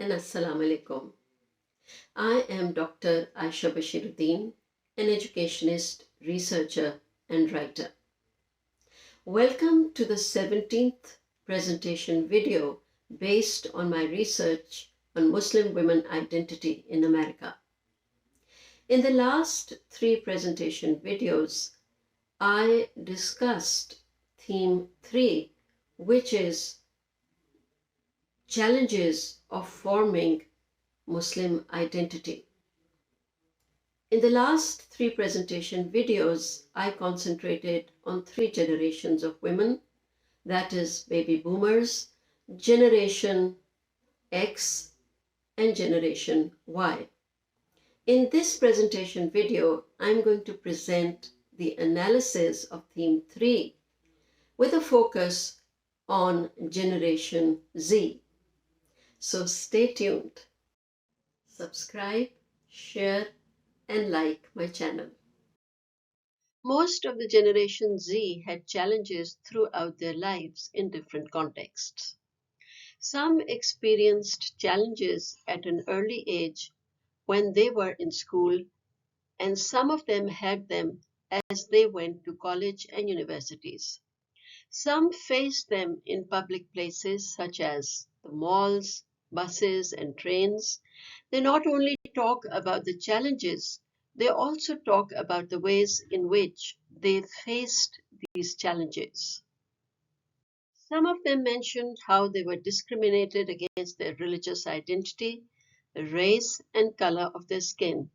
and Assalamu alaikum. I am Dr. Aisha Bashiruddin, an educationist, researcher, and writer. Welcome to the 17th presentation video based on my research on Muslim women identity in America. In the last 3 presentation videos, I discussed theme 3, which is challenges of forming Muslim identity. In the last 3 presentation videos, I concentrated on 3 generations of women, that is baby boomers, Generation X, and Generation Y. In this presentation video, I'm going to present the analysis of theme 3 with a focus on Generation Z. So stay tuned. Subscribe, share, and like my channel. Most of the Generation Z had challenges throughout their lives in different contexts. Some experienced challenges at an early age when they were in school, and some of them had them as they went to college and universities. Some faced them in public places such as the malls, buses, and trains. They not only talk about the challenges, they also talk about the ways in which they faced these challenges. Some of them mentioned how they were discriminated against their religious identity, the race and color of their skin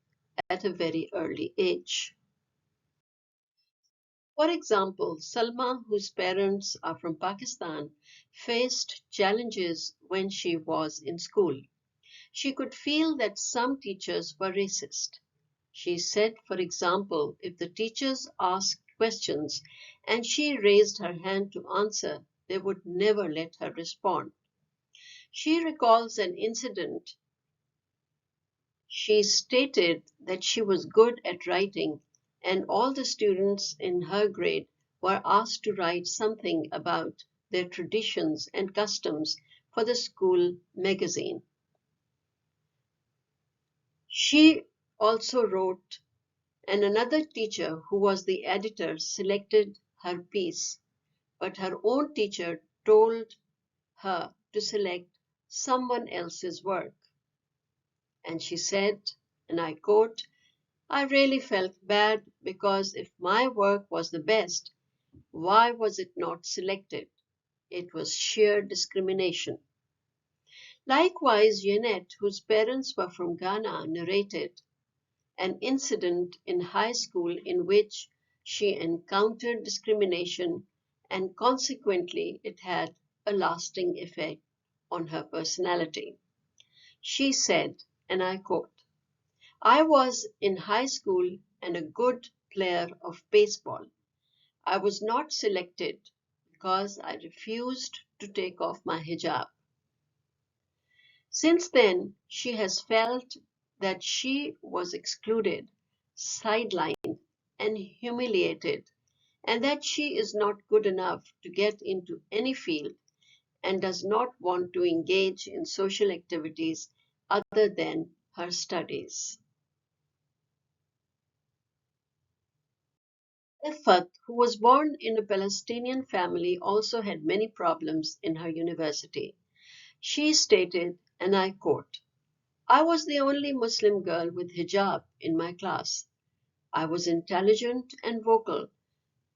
at a very early age. For example, Salma, whose parents are from Pakistan, faced challenges when she was in school. She could feel that some teachers were racist. She said, for example, if the teachers asked questions and she raised her hand to answer, they would never let her respond. She recalls an incident. She stated that she was good at writing, and all the students in her grade were asked to write something about their traditions and customs for the school magazine. She also wrote, and another teacher who was the editor selected her piece, but her own teacher told her to select someone else's work. And she said, and I quote, "I really felt bad because if my work was the best, why was it not selected? It was sheer discrimination." Likewise, Jeanette, whose parents were from Ghana, narrated an incident in high school in which she encountered discrimination, and consequently it had a lasting effect on her personality. She said, and I quote, "I was in high school and a good player of baseball. I was not selected because I refused to take off my hijab." Since then, she has felt that she was excluded, sidelined, and humiliated, and that she is not good enough to get into any field and does not want to engage in social activities other than her studies. Efat, who was born in a Palestinian family, also had many problems in her university. She stated, and I quote, "I was the only Muslim girl with hijab in my class. I was intelligent and vocal,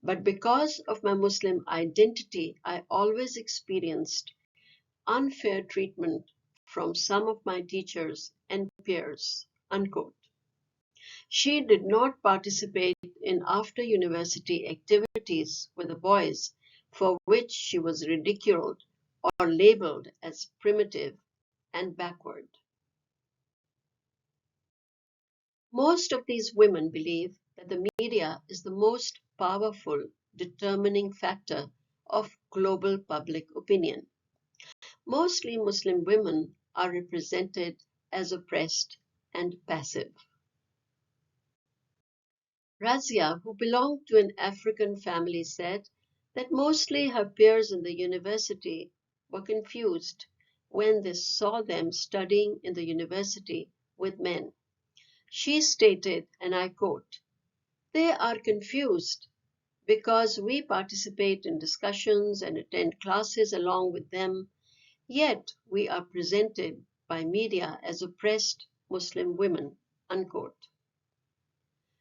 but because of my Muslim identity, I always experienced unfair treatment from some of my teachers and peers." Unquote. She did not participate in after-university activities with the boys, for which she was ridiculed or labeled as primitive and backward. Most of these women believe that the media is the most powerful determining factor of global public opinion. Mostly Muslim women are represented as oppressed and passive. Razia, who belonged to an African family, said that mostly her peers in the university were confused when they saw them studying in the university with men. She stated, and I quote, "They are confused because we participate in discussions and attend classes along with them, yet we are presented by media as oppressed Muslim women." Unquote.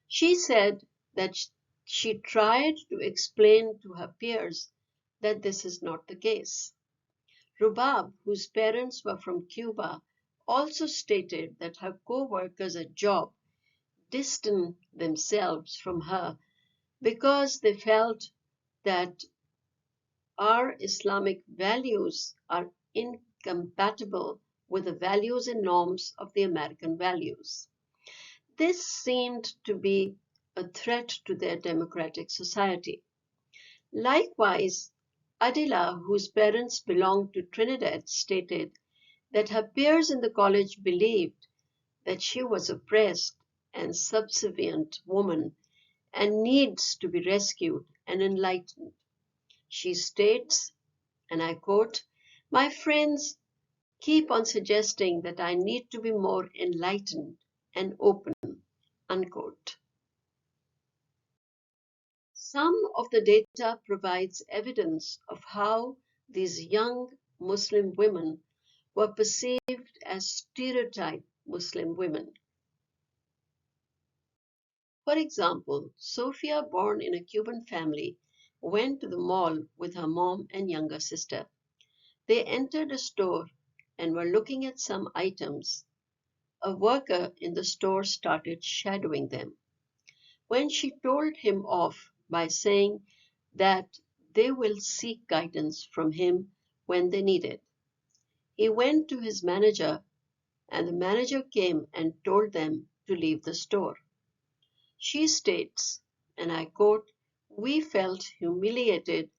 She said that she tried to explain to her peers that this is not the case. Rubab, whose parents were from Cuba, also stated that her co-workers at job distanced themselves from her because they felt that our Islamic values are incompatible with the values and norms of the American values. This seemed to be a threat to their democratic society. Likewise, Adila, whose parents belonged to Trinidad, stated that her peers in the college believed that she was oppressed and subservient woman and needs to be rescued and enlightened. She states, and I quote, "My friends keep on suggesting that I need to be more enlightened and open." Unquote. Some of the data provides evidence of how these young Muslim women were perceived as stereotype Muslim women. For example, Sophia, born in a Cuban family, went to the mall with her mom and younger sister. They entered a store and were looking at some items. A worker in the store started shadowing them. When she told him off by saying that they will seek guidance from him when they need it, he went to his manager, and the manager came and told them to leave the store. She states, and I quote, "We felt humiliated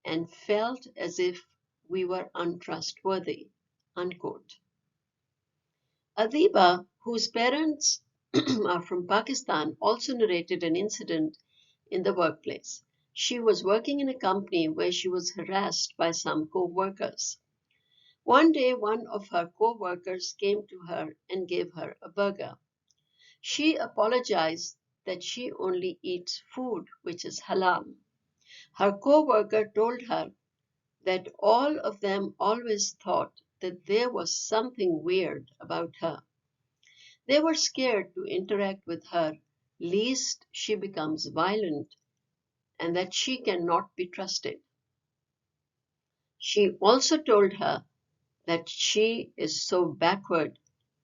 and felt as if we were untrustworthy." Unquote. Adiba, whose parents are from Pakistan, also narrated an incident in the workplace. She was working in a company where she was harassed by some co-workers. One day, one of her co-workers came to her and gave her a burger. She apologized that she only eats food which is halal. Her co-worker told her that all of them always thought that there was something weird about her. They were scared to interact with her, lest she becomes violent and that she cannot be trusted. She also told her that she is so backward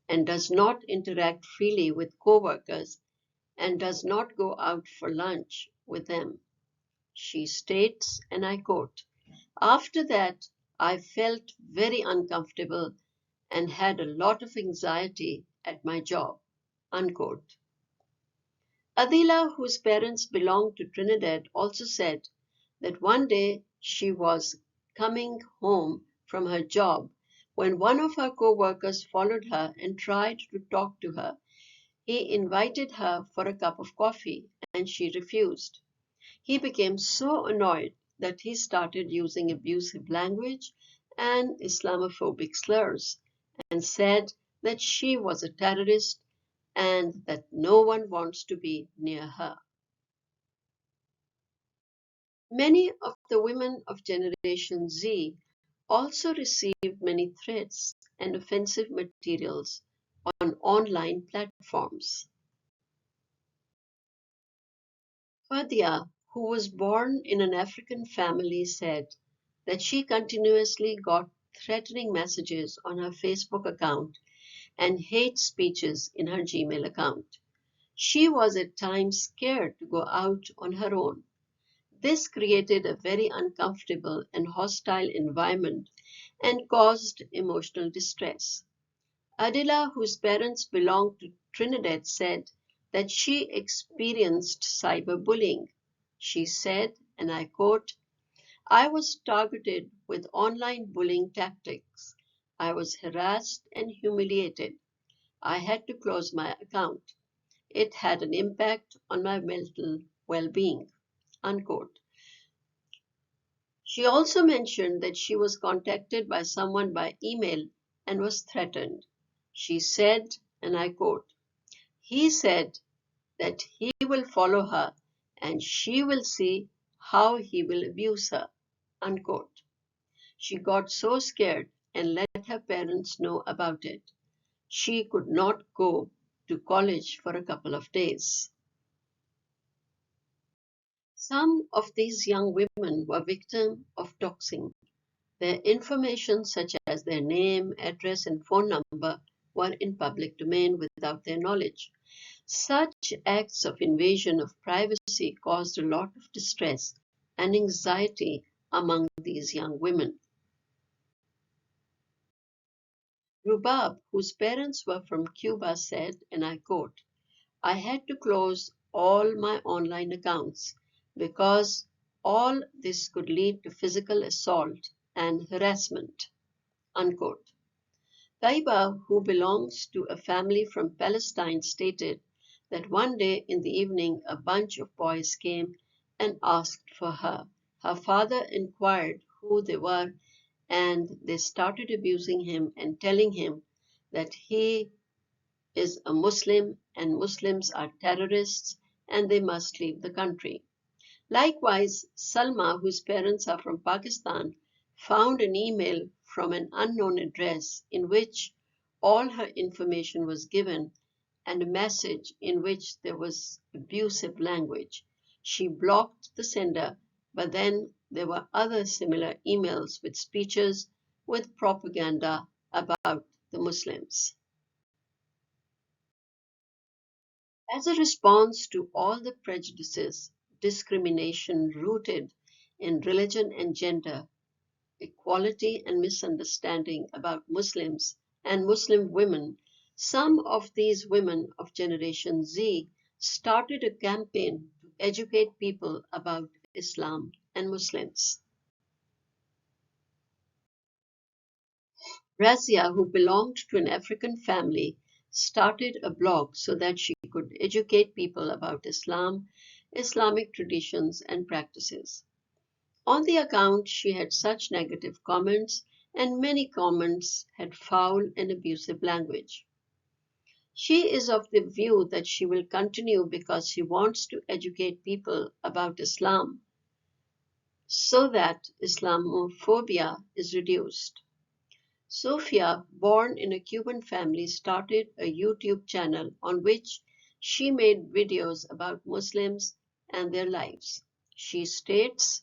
and does not interact freely with coworkers and does not go out for lunch with them. She states, and I quote, "After that, I felt very uncomfortable and had a lot of anxiety at my job." Unquote. Adila, whose parents belonged to Trinidad, also said that one day she was coming home from her job when one of her co-workers followed her and tried to talk to her. He invited her for a cup of coffee and she refused. He became so annoyed that he started using abusive language and Islamophobic slurs and said that she was a terrorist and that no one wants to be near her. Many of the women of Generation Z also received many threats and offensive materials on online platforms. Fadia, who was born in an African family, said that she continuously got threatening messages on her Facebook account and hate speeches in her Gmail account. She was at times scared to go out on her own. This created a very uncomfortable and hostile environment and caused emotional distress. Adila, whose parents belonged to Trinidad, said that she experienced cyberbullying. She said, and I quote, "I was targeted with online bullying tactics. I was harassed and humiliated. I had to close my account. It had an impact on my mental well-being." Unquote. She also mentioned that she was contacted by someone by email and was threatened. She said, and I quote, "He said that he will follow her and she will see how he will abuse her." Unquote. She got so scared and let her parents know about it. She could not go to college for a couple of days. Some of these young women were victims of doxing. Their information, such as their name, address, and phone number, were in public domain without their knowledge. Such acts of invasion of privacy caused a lot of distress and anxiety among these young women. Rubab, whose parents were from Cuba, said, and I quote, "I had to close all my online accounts because all this could lead to physical assault and harassment." Unquote. Taiba, who belongs to a family from Palestine, stated that one day in the evening a bunch of boys came and asked for her. Her father inquired who they were and they started abusing him and telling him that he is a Muslim and Muslims are terrorists and they must leave the country. Likewise, Salma, whose parents are from Pakistan, found an email from an unknown address in which all her information was given and a message in which there was abusive language. She blocked the sender, but then there were other similar emails with speeches with propaganda about the Muslims. As a response to all the prejudices, discrimination rooted in religion and gender, equality and misunderstanding about Muslims and Muslim women, some of these women of Generation Z started a campaign to educate people about Islam and Muslims. Razia, who belonged to an African family, started a blog so that she could educate people about Islam, Islamic traditions, and practices. On the account, she had such negative comments, and many comments had foul and abusive language. She is of the view that she will continue because she wants to educate people about Islam so that Islamophobia is reduced. Sofia, born in a Cuban family, started a YouTube channel on which she made videos about Muslims and their lives. She states,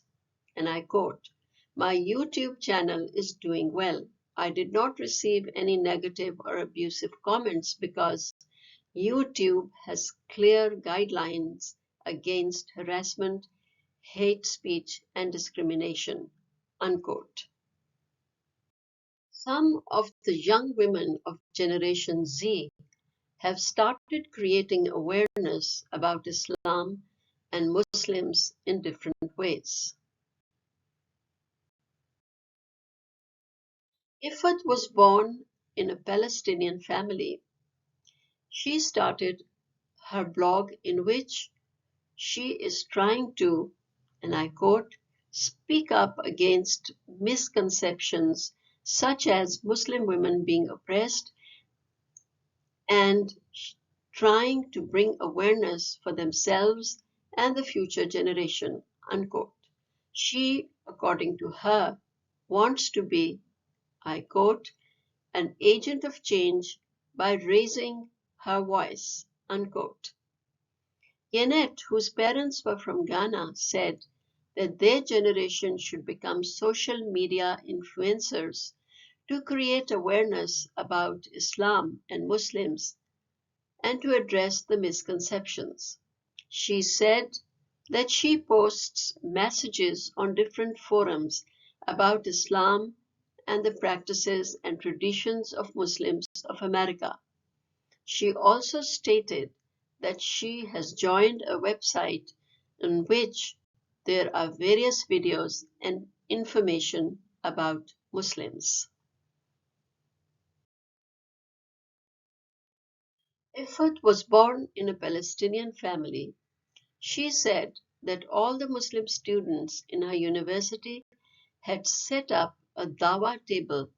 and I quote, "My YouTube channel is doing well. I did not receive any negative or abusive comments because YouTube has clear guidelines against harassment, hate speech, and discrimination." Unquote. Some of the young women of Generation Z have started creating awareness about Islam and Muslims in different ways. Ifat was born in a Palestinian family. She started her blog in which she is trying to, and I quote, "speak up against misconceptions such as Muslim women being oppressed and trying to bring awareness for themselves and the future generation." Unquote. She, according to her, wants to be, I quote, "an agent of change by raising her voice." Unquote. Yenet, whose parents were from Ghana, said that their generation should become social media influencers to create awareness about Islam and Muslims and to address the misconceptions. She said that she posts messages on different forums about Islam and the practices and traditions of Muslims of America. She also stated that she has joined a website in which there are various videos and information about Muslims. Ifat was born in a Palestinian family. She said that all the Muslim students in her university had set up a dawa table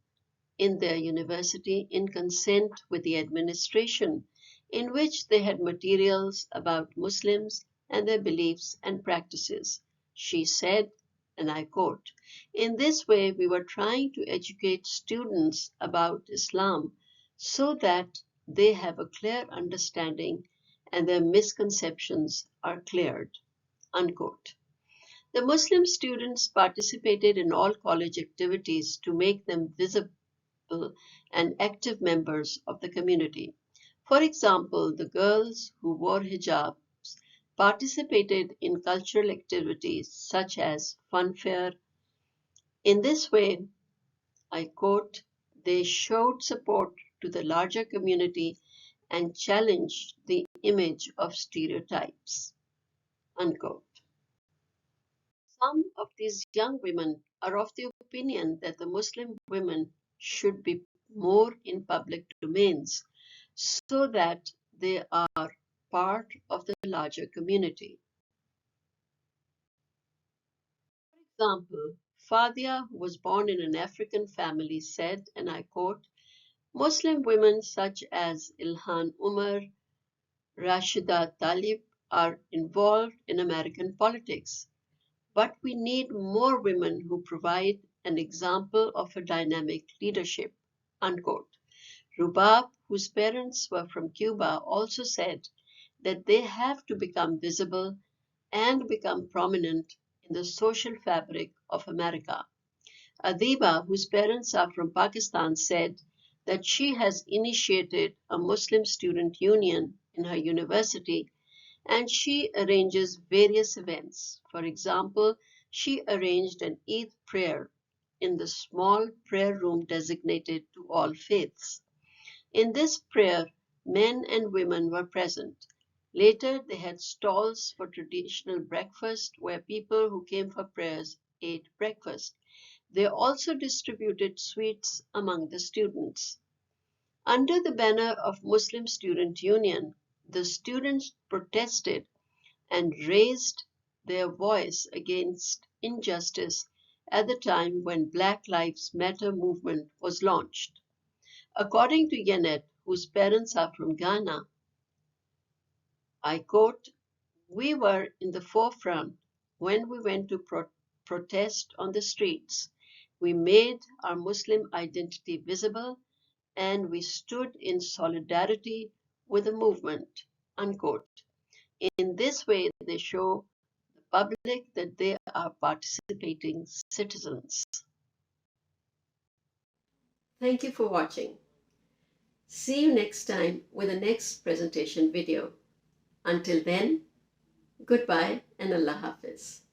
in their university in consent with the administration, in which they had materials about Muslims and their beliefs and practices. She said, and I quote, "In this way, we were trying to educate students about Islam so that they have a clear understanding and their misconceptions are cleared." Unquote. The Muslim students participated in all college activities to make them visible and active members of the community. For example, the girls who wore hijabs participated in cultural activities such as funfair. In this way, I quote, "they showed support to the larger community and challenged the image of stereotypes." Unquote. Some of these young women are of the opinion that the Muslim women should be more in public domains so that they are part of the larger community. For example, Fadia, who was born in an African family, said, and I quote, "Muslim women such as Ilhan Umar, Rashida Tlaib are involved in American politics. But we need more women who provide an example of a dynamic leadership." Unquote. Rubab, whose parents were from Cuba, also said that they have to become visible and become prominent in the social fabric of America. Adiba, whose parents are from Pakistan, said that she has initiated a Muslim student union in her university and she arranges various events. For example, she arranged an Eid prayer in the small prayer room designated to all faiths. In this prayer, men and women were present. Later, they had stalls for traditional breakfast where people who came for prayers ate breakfast. They also distributed sweets among the students. Under the banner of Muslim Student Union, the students protested and raised their voice against injustice at the time when Black Lives Matter movement was launched. According to Yanet, whose parents are from Ghana, I quote, "We were in the forefront when we went to protest on the streets. We made our Muslim identity visible and we stood in solidarity with the movement." Unquote. In this way, they show the public that they are participating citizens. Thank you for watching. See you next time with the next presentation video. Until then, goodbye and Allah Hafiz.